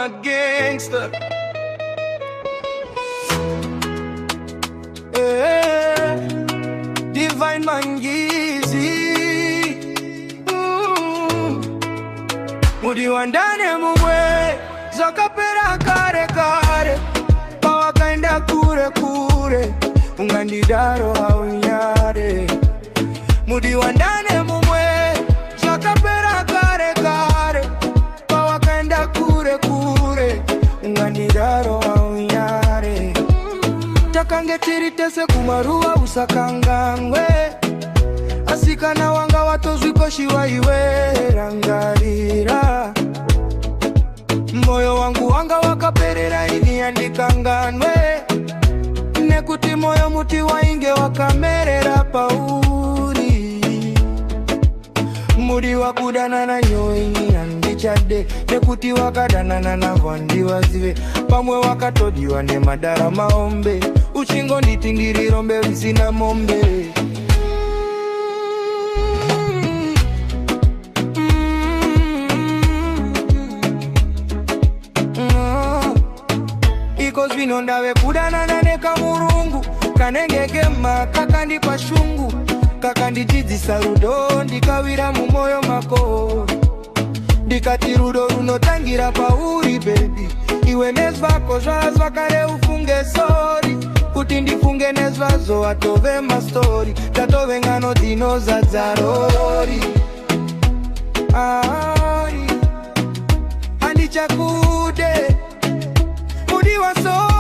a gangster. Divine Mangizi. Mudi wandane mumwe zakapera kare kare pawakaenda kure kure ungandidaro haunyare. Mudi wandane mumwe zakapera kare kare pawakaenda kure kure ungandidaro haunyare. Takange tiritese kumarua usakangangwe asikana wanga watozwikoshiwa iwe rangarira. Moyo wangu wanga wakaperera ini yandikanganwe nekuti moyo muti wainge wakamerera pauri. Muri wakudanana nyoini yandichade nekuti wakadanana navo andiwazive pamwe wakatodiwa nemadara maombe uchingo nditingirirombe visina mombe. Vinondawe kudanana nekamurungu kanengegema kakandipa shungu kakandichidzisa rudo ndikawira mumoyo mako ndikati rudo runotangira pauri baby iwe nezvako zvazvakare ufunge sori kuti ndifunge nezvazo atove mastori tatove ngano dzinozadzarori andichakude mudiwa so